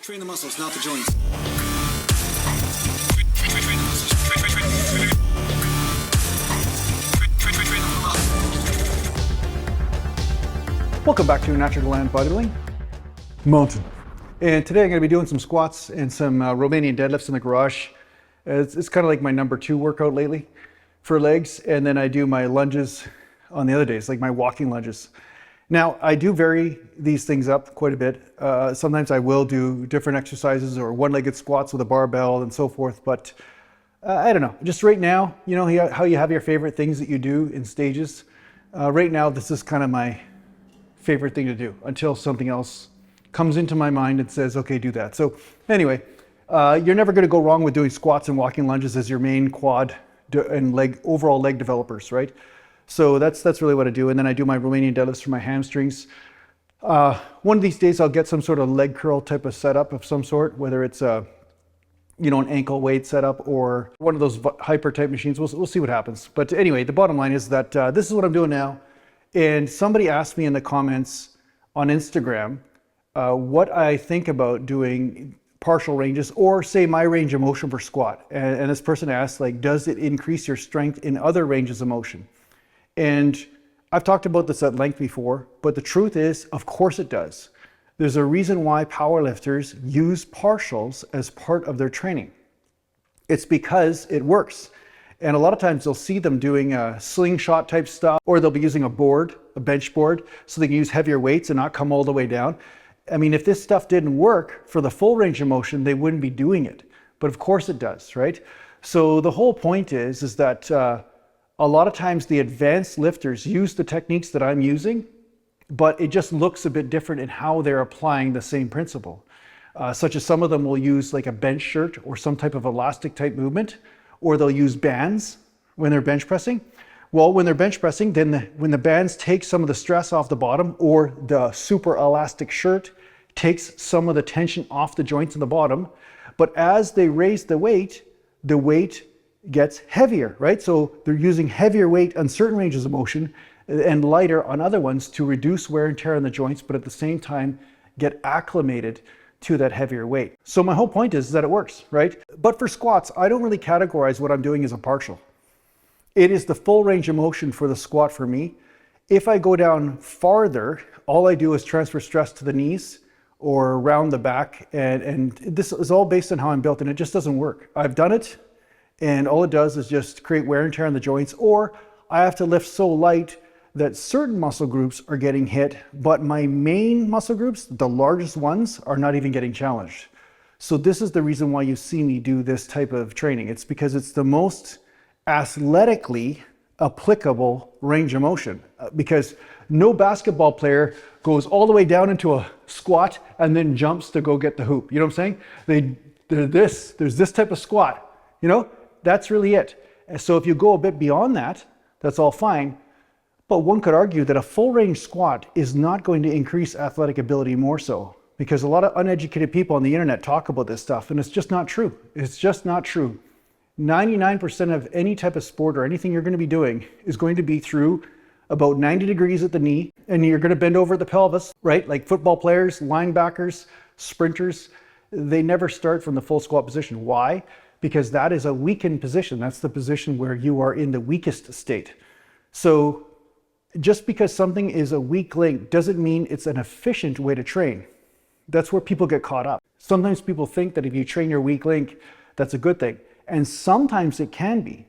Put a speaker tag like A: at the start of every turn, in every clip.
A: Train the muscles, not the joints.
B: Welcome back to Natural Land Bodybuilding Mountain. And today I'm going to be doing some squats and some Romanian deadlifts in the garage. It's kind of like my number 2 workout lately for legs. And then I do my lunges on the other days, like my walking lunges. Now, I do vary these things up quite a bit. Sometimes I will do different exercises or one-legged squats with a barbell and so forth, but I don't know. Just right now, you know how you have your favorite things that you do in stages. Right now, this is kind of my favorite thing to do until something else comes into my mind and says, okay, do that. So anyway, you're never going to go wrong with doing squats and walking lunges as your main quad and overall leg developers, right? So that's really what I do. And then I do my Romanian deadlifts for my hamstrings. One of these days I'll get some sort of leg curl type of setup of some sort, whether it's an ankle weight setup or one of those hyper type machines. We'll see what happens. But anyway, the bottom line is that this is what I'm doing now. And somebody asked me in the comments on Instagram what I think about doing partial ranges or say my range of motion for squat. And this person asked, like, does it increase your strength in other ranges of motion? And I've talked about this at length before, but the truth is, of course it does. There's a reason why powerlifters use partials as part of their training. It's because it works. And a lot of times they'll see them doing a slingshot type stuff, or they'll be using a board, a bench board, so they can use heavier weights and not come all the way down. I mean, if this stuff didn't work for the full range of motion, they wouldn't be doing it. But of course it does, right? So the whole point is that a lot of times the advanced lifters use the techniques that I'm using, but it just looks a bit different in how they're applying the same principle. Such as some of them will use like a bench shirt or some type of elastic type movement, or they'll use bands when they're bench pressing. Well, when they're bench pressing, then when the bands take some of the stress off the bottom, or the super elastic shirt takes some of the tension off the joints in the bottom, but as they raise the weight gets heavier, right? So they're using heavier weight on certain ranges of motion and lighter on other ones to reduce wear and tear on the joints, but at the same time get acclimated to that heavier weight. So my whole point is that it works, right? But for squats, I don't really categorize what I'm doing as a partial. It is the full range of motion for the squat for me. If I go down farther, all I do is transfer stress to the knees or around the back, and this is all based on how I'm built, and it just doesn't work. I've done it, and all it does is just create wear and tear on the joints, or I have to lift so light that certain muscle groups are getting hit, but my main muscle groups, the largest ones, are not even getting challenged. So this is the reason why you see me do this type of training. It's because it's the most athletically applicable range of motion, because no basketball player goes all the way down into a squat and then jumps to go get the hoop. You know what I'm saying? There's this type of squat, you know? That's really it. And so if you go a bit beyond that, that's all fine. But one could argue that a full range squat is not going to increase athletic ability more so, because a lot of uneducated people on the internet talk about this stuff, and it's just not true. It's just not true. 99% of any type of sport or anything you're going to be doing is going to be through about 90 degrees at the knee, and you're going to bend over the pelvis, right? Like football players, linebackers, sprinters, they never start from the full squat position. Why? Because that is a weakened position. That's the position where you are in the weakest state. So just because something is a weak link doesn't mean it's an efficient way to train. That's where people get caught up. Sometimes people think that if you train your weak link, that's a good thing. And sometimes it can be.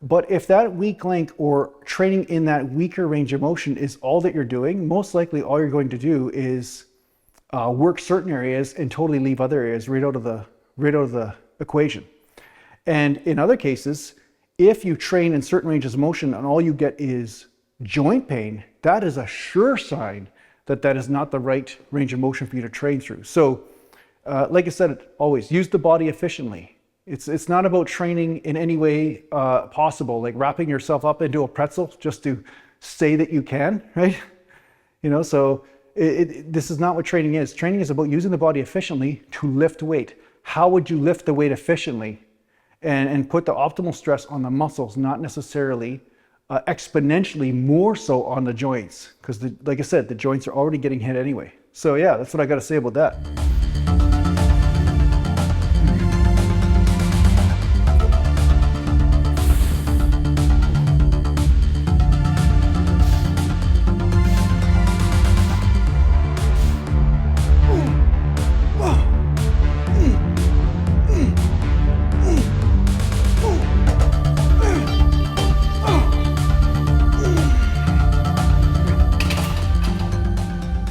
B: But if that weak link or training in that weaker range of motion is all that you're doing, most likely all you're going to do is work certain areas and totally leave other areas right out of the equation. And in other cases, if you train in certain ranges of motion and all you get is joint pain, that is a sure sign that that is not the right range of motion for you to train through. So like I said, always use the body efficiently. It's not about training in any way possible, like wrapping yourself up into a pretzel just to say that you can, right? You know, so this is not what training is. Training is about using the body efficiently to lift weight. How would you lift the weight efficiently and put the optimal stress on the muscles, not necessarily exponentially more so on the joints? Because like I said, the joints are already getting hit anyway. So yeah, that's what I got to say about that.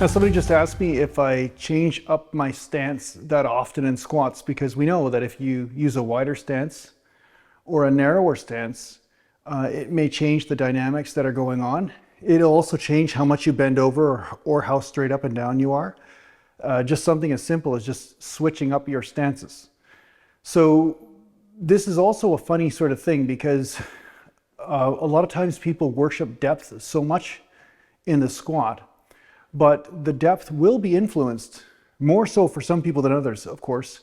B: Now, somebody just asked me if I change up my stance that often in squats, because we know that if you use a wider stance or a narrower stance, it may change the dynamics that are going on. It'll also change how much you bend over or how straight up and down you are. Just something as simple as just switching up your stances. So this is also a funny sort of thing, because a lot of times people worship depth so much in the squat, but the depth will be influenced, more so for some people than others, of course,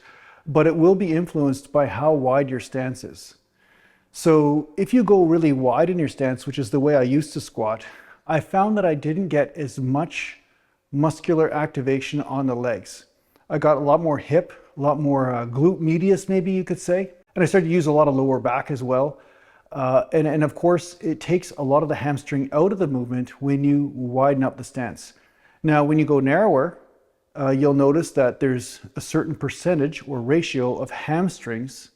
B: but it will be influenced by how wide your stance is. So if you go really wide in your stance, which is the way I used to squat, I found that I didn't get as much muscular activation on the legs. I got a lot more hip, a lot more glute medius, maybe you could say. And I started to use a lot of lower back as well. And of course, it takes a lot of the hamstring out of the movement when you widen up the stance. Now, when you go narrower, you'll notice that there's a certain percentage or ratio of hamstrings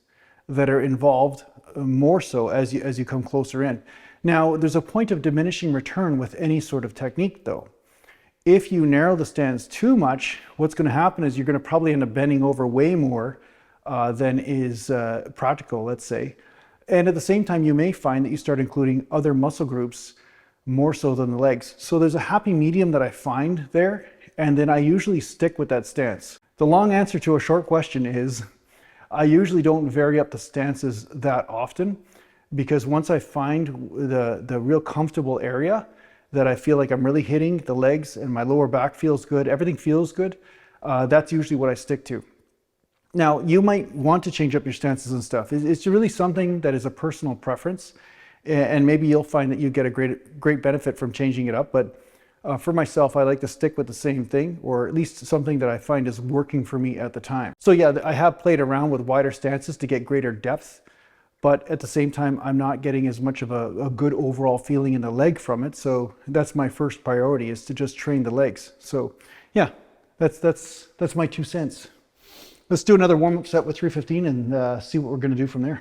B: that are involved more so as you come closer in. Now, there's a point of diminishing return with any sort of technique though. If you narrow the stance too much, what's going to happen is you're going to probably end up bending over way more than is practical, let's say. And at the same time, you may find that you start including other muscle groups more so than the legs. So there's a happy medium that I find there, and then I usually stick with that stance. The long answer to a short question is I usually don't vary up the stances that often, because once I find the real comfortable area that I feel like I'm really hitting the legs and my lower back feels good, everything feels good, that's usually what I stick to. Now, you might want to change up your stances and stuff. It's really something that is a personal preference, and maybe you'll find that you get a great benefit from changing it up. But for myself, I like to stick with the same thing, or at least something that I find is working for me at the time. So yeah, I have played around with wider stances to get greater depth, but at the same time, I'm not getting as much of a good overall feeling in the leg from it. So that's my first priority, is to just train the legs. So yeah, that's my 2 cents. Let's do another warm-up set with 315 and see what we're going to do from there.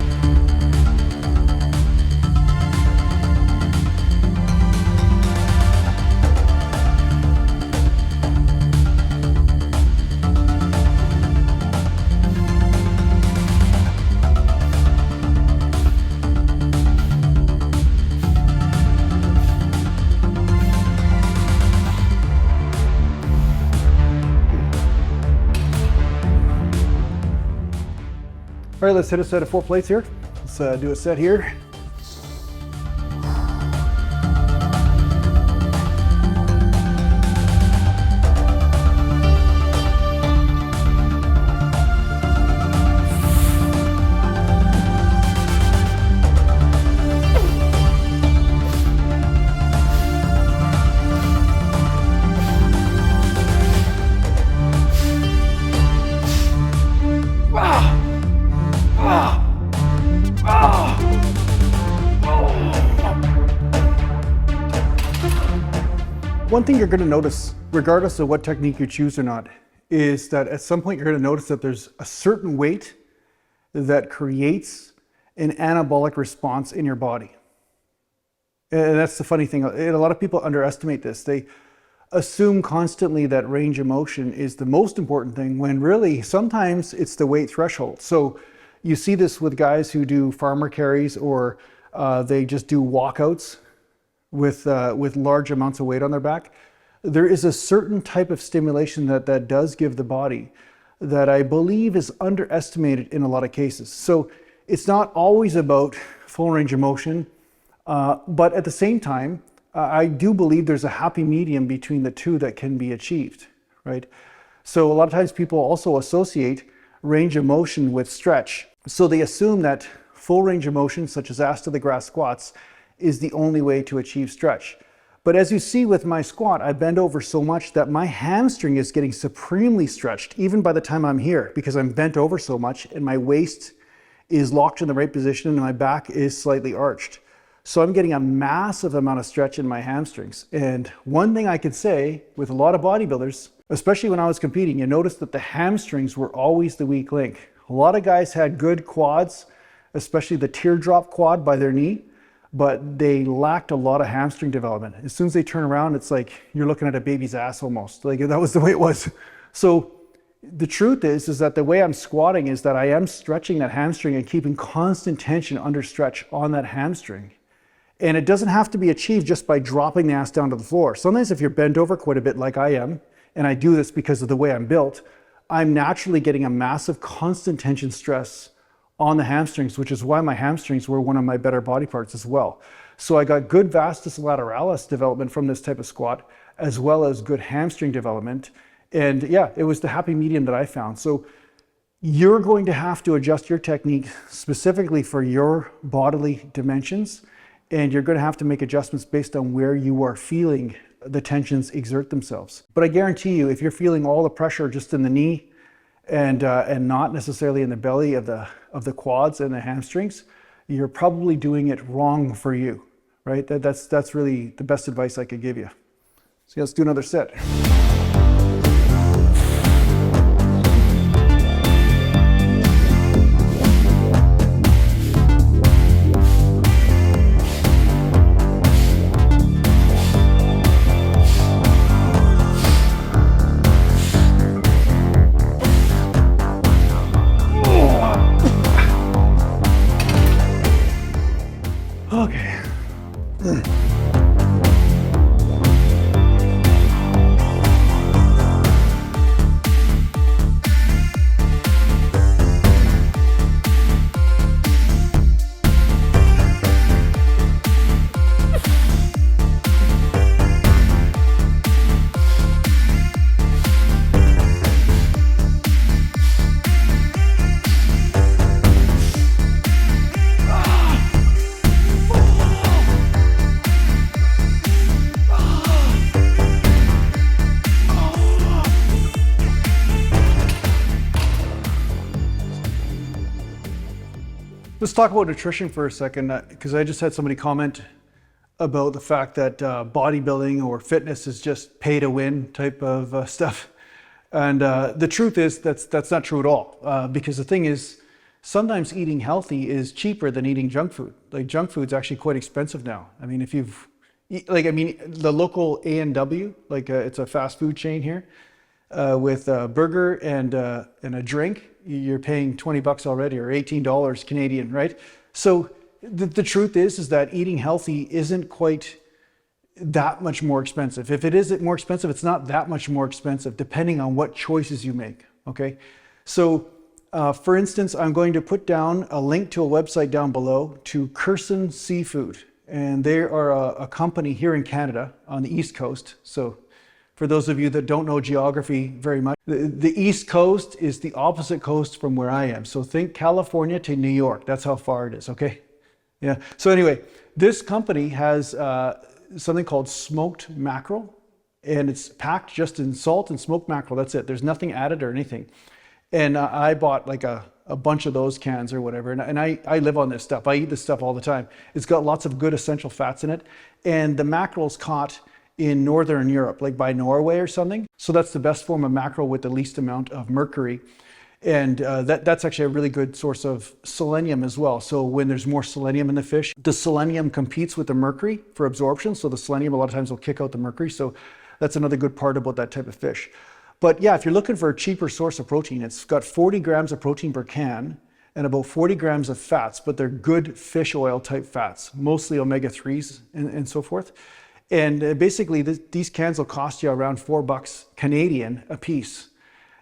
B: All right, let's hit a set of 4 plates here. Let's do a set here. One thing you're going to notice, regardless of what technique you choose or not, is that at some point you're going to notice that there's a certain weight that creates an anabolic response in your body. And that's the funny thing. A lot of people underestimate this. They assume constantly that range of motion is the most important thing, when really sometimes it's the weight threshold. So you see this with guys who do farmer carries, or they just do walkouts with large amounts of weight on their back. There is a certain type of stimulation that does give the body that I believe is underestimated in a lot of cases. So it's not always about full range of motion, but at the same time, I do believe there's a happy medium between the two that can be achieved, right? So a lot of times people also associate range of motion with stretch. So they assume that full range of motion, such as ass to the grass squats, is the only way to achieve stretch. But as you see with my squat, I bend over so much that my hamstring is getting supremely stretched, even by the time I'm here, because I'm bent over so much and my waist is locked in the right position and my back is slightly arched. So I'm getting a massive amount of stretch in my hamstrings. And one thing I could say with a lot of bodybuilders, especially when I was competing, you notice that the hamstrings were always the weak link. A lot of guys had good quads, especially the teardrop quad by their knee, but they lacked a lot of hamstring development. As soon as they turn around, it's like you're looking at a baby's ass almost. Like that was the way it was. So the truth is that the way I'm squatting is that I am stretching that hamstring and keeping constant tension under stretch on that hamstring. And it doesn't have to be achieved just by dropping the ass down to the floor. Sometimes if you're bent over quite a bit like I am, and I do this because of the way I'm built, I'm naturally getting a massive constant tension stress on the hamstrings, which is why my hamstrings were one of my better body parts as well. So I got good vastus lateralis development from this type of squat, as well as good hamstring development. And yeah, it was the happy medium that I found. So you're going to have to adjust your technique specifically for your bodily dimensions, and you're going to have to make adjustments based on where you are feeling the tensions exert themselves. But I guarantee you, if you're feeling all the pressure just in the knee and not necessarily in the belly of the quads and the hamstrings, you're probably doing it wrong for you, right? That's really the best advice I could give you. So let's do another set. Okay. Let's talk about nutrition for a second, because I just had somebody comment about the fact that bodybuilding or fitness is just pay to win type of stuff. And the truth is that's not true at all, because the thing is, sometimes eating healthy is cheaper than eating junk food. Like junk food's actually quite expensive now. I mean, if you've, the local A&W, it's a fast food chain here, with a burger and a drink, you're paying 20 bucks already, or $18 Canadian, right? So the truth is that eating healthy isn't quite that much more expensive. If it is more expensive, it's not that much more expensive, depending on what choices you make, okay? So for instance, I'm going to put down a link to a website down below to Curson Seafood. And they are a company here in Canada on the East Coast. So for those of you that don't know geography very much, the East Coast is the opposite coast from where I am. So think California to New York. That's how far it is, okay? Yeah. So anyway, this company has something called smoked mackerel, and it's packed just in salt and smoked mackerel. That's it. There's nothing added or anything. And I bought like a bunch of those cans or whatever. And I live on this stuff. I eat this stuff all the time. It's got lots of good essential fats in it. And the mackerel's caught in Northern Europe, like by Norway or something. So that's the best form of mackerel with the least amount of mercury. And that's actually a really good source of selenium as well. So when there's more selenium in the fish, the selenium competes with the mercury for absorption. So the selenium a lot of times will kick out the mercury. So that's another good part about that type of fish. But yeah, if you're looking for a cheaper source of protein, it's got 40 grams of protein per can and about 40 grams of fats, but they're good fish oil type fats, mostly omega-3s and so forth. And basically these cans will cost you around $4 Canadian a piece.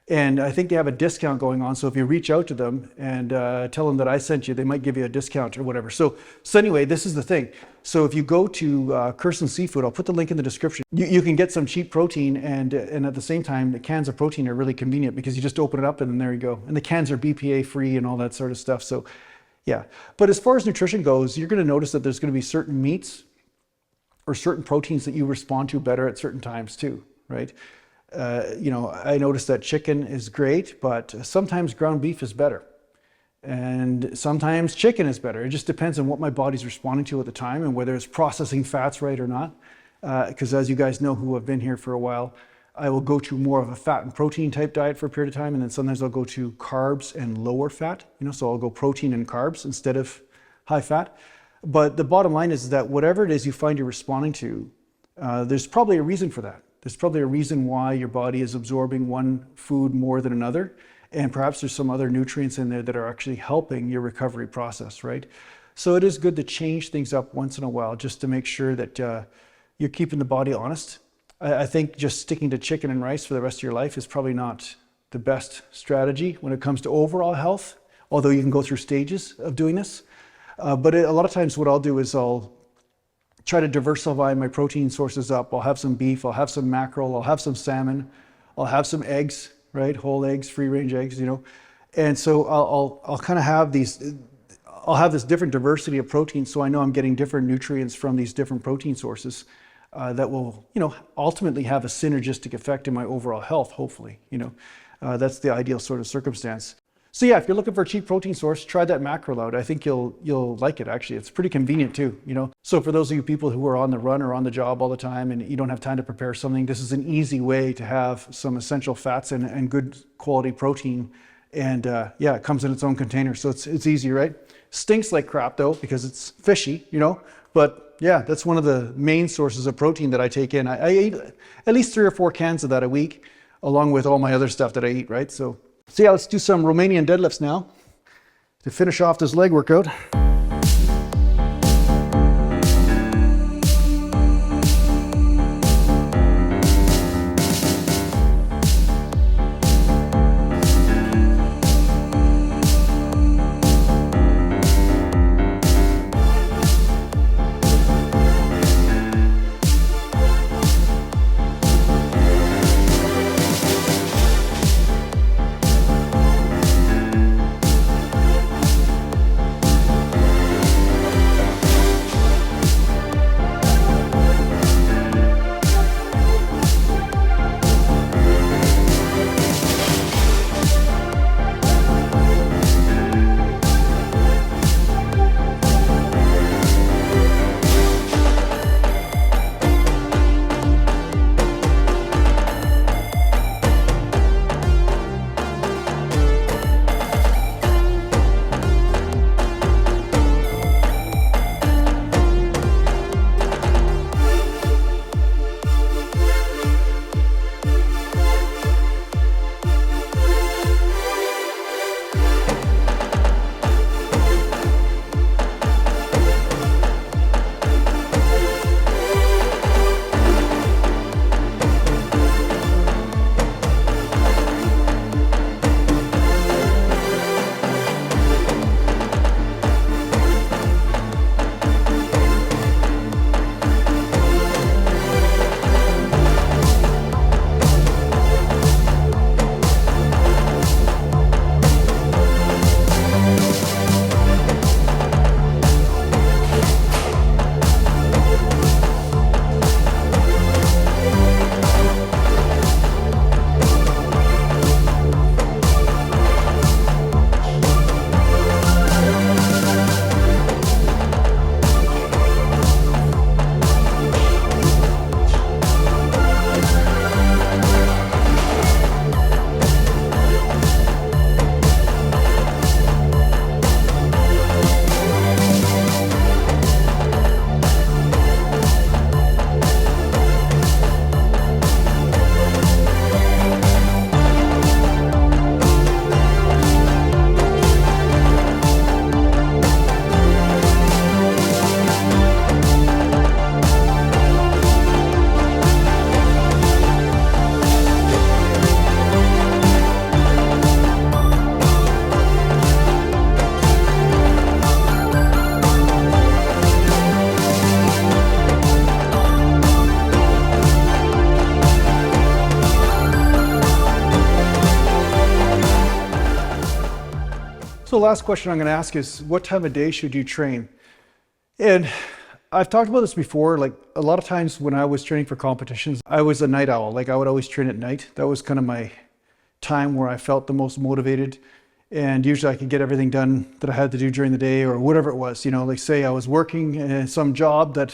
B: And I think they have a discount going on. So if you reach out to them and tell them that I sent you, they might give you a discount or whatever. So anyway, this is the thing. So if you go to Curson Seafood, I'll put the link in the description. You can get some cheap protein, and at the same time, the cans of protein are really convenient because you just open it up and then there you go. And the cans are BPA free and all that sort of stuff. So yeah. But as far as nutrition goes, you're going to notice that there's going to be certain meats or certain proteins that you respond to better at certain times too, right? I noticed that chicken is great, but sometimes ground beef is better. And sometimes chicken is better. It just depends on what my body's responding to at the time and whether it's processing fats right or not. Because as you guys know who have been here for a while, I will go to more of a fat and protein type diet for a period of time. And then sometimes I'll go to carbs and lower fat, so I'll go protein and carbs instead of high fat. But the bottom line is that whatever it is you find you're responding to, there's probably a reason for that. There's probably a reason why your body is absorbing one food more than another. And perhaps there's some other nutrients in there that are actually helping your recovery process, right? So it is good to change things up once in a while just to make sure that you're keeping the body honest. I think just sticking to chicken and rice for the rest of your life is probably not the best strategy when it comes to overall health, although you can go through stages of doing this. But a lot of times what I'll do is I'll try to diversify my protein sources up. I'll have some beef, I'll have some mackerel, I'll have some salmon, I'll have some eggs, right? Whole eggs, free range eggs, you know. And so I'll kind of have these, I'll have this different diversity of protein, so I know I'm getting different nutrients from these different protein sources that will, you know, ultimately have a synergistic effect in my overall health, hopefully, you know. That's the ideal sort of circumstance. So yeah, if you're looking for a cheap protein source, try that mackerel out. I think you'll like it, actually. It's pretty convenient too, you know. So for those of you people who are on the run or on the job all the time and you don't have time to prepare something, this is an easy way to have some essential fats and good quality protein. And yeah, it comes in its own container, so it's easy, right? Stinks like crap though, because it's fishy, you know. But yeah, that's one of the main sources of protein that I take in. I eat at least 3 or 4 cans of that a week, along with all my other stuff that I eat, right? So yeah, let's do some Romanian deadlifts now to finish off this leg workout. So the last question I'm going to ask is, what time of day should you train? And I've talked about this before. Like a lot of times when I was training for competitions, I was a night owl. Like I would always train at night. That was kind of my time where I felt the most motivated. And usually I could get everything done that I had to do during the day or whatever it was. You know, like say I was working in some job that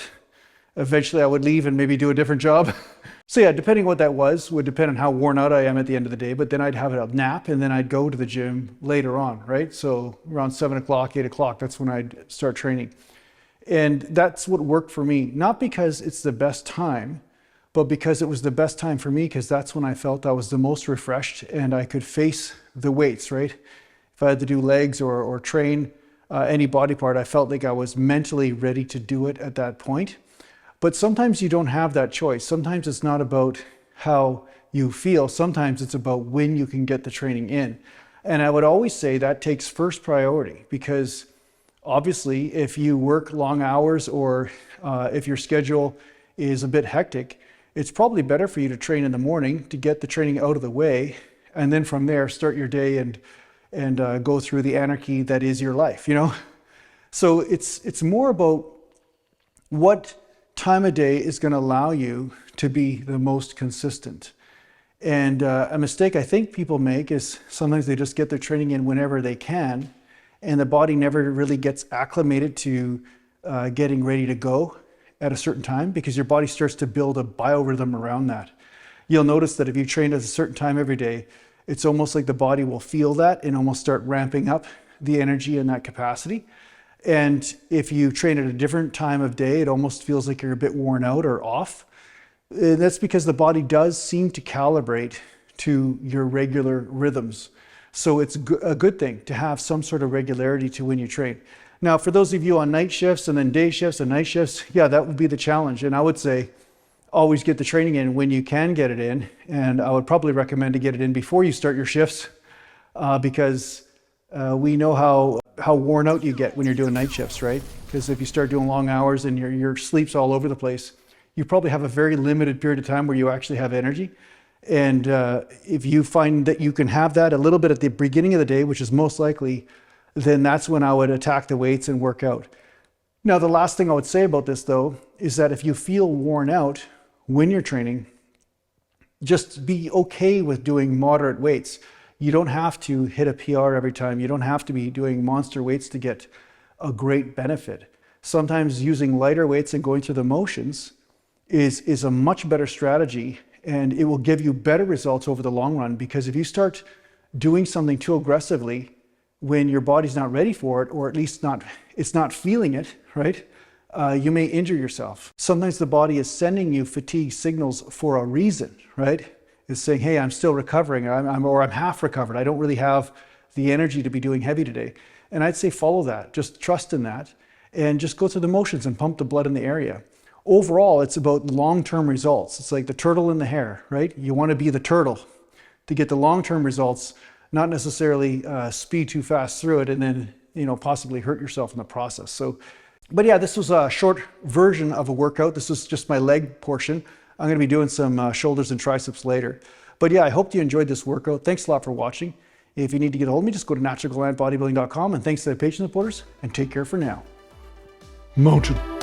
B: eventually I would leave and maybe do a different job. So yeah, depending what that was, would depend on how worn out I am at the end of the day, but then I'd have a nap and then I'd go to the gym later on, right? So around 7 o'clock, 8 o'clock, that's when I'd start training. And that's what worked for me, not because it's the best time, but because it was the best time for me, because that's when I felt I was the most refreshed and I could face the weights, right? If I had to do legs or train any body part, I felt like I was mentally ready to do it at that point. But sometimes you don't have that choice. Sometimes it's not about how you feel. Sometimes it's about when you can get the training in. And I would always say that takes first priority, because obviously if you work long hours or if your schedule is a bit hectic, it's probably better for you to train in the morning to get the training out of the way, and then from there start your day and go through the anarchy that is your life, you know? So it's more about what time of day is going to allow you to be the most consistent. And a mistake I think people make is sometimes they just get their training in whenever they can, and the body never really gets acclimated to getting ready to go at a certain time, because your body starts to build a biorhythm around that. You'll notice that if you train at a certain time every day, it's almost like the body will feel that and almost start ramping up the energy and that capacity. And if you train at a different time of day, it almost feels like you're a bit worn out or off. And that's because the body does seem to calibrate to your regular rhythms. So it's a good thing to have some sort of regularity to when you train. Now, for those of you on night shifts and then day shifts and night shifts, yeah, that would be the challenge. And I would say always get the training in when you can get it in. And I would probably recommend to get it in before you start your shifts, because we know how worn out you get when you're doing night shifts, right? Because if you start doing long hours and your sleep's all over the place, you probably have a very limited period of time where you actually have energy. And if you find that you can have that a little bit at the beginning of the day, which is most likely, then that's when I would attack the weights and work out. Now, the last thing I would say about this though, is that if you feel worn out when you're training, just be okay with doing moderate weights. You don't have to hit a PR every time. You don't have to be doing monster weights to get a great benefit. Sometimes using lighter weights and going through the motions is a much better strategy, and it will give you better results over the long run, because if you start doing something too aggressively when your body's not ready for it, or at least it's not feeling it, right? You may injure yourself. Sometimes the body is sending you fatigue signals for a reason, right? It's saying, hey, I'm still recovering, or I'm half recovered. I don't really have the energy to be doing heavy today. And I'd say follow that, just trust in that, and just go through the motions and pump the blood in the area. Overall, it's about long-term results. It's like the turtle in the hare, right? You want to be the turtle to get the long-term results, not necessarily speed too fast through it and then, possibly hurt yourself in the process. So, but yeah, this was a short version of a workout. This was just my leg portion. I'm going to be doing some shoulders and triceps later. But yeah, I hope you enjoyed this workout. Thanks a lot for watching. If you need to get a hold of me, just go to naturalgalantbodybuilding.com, and thanks to the Patreon supporters, and take care for now. Mountain.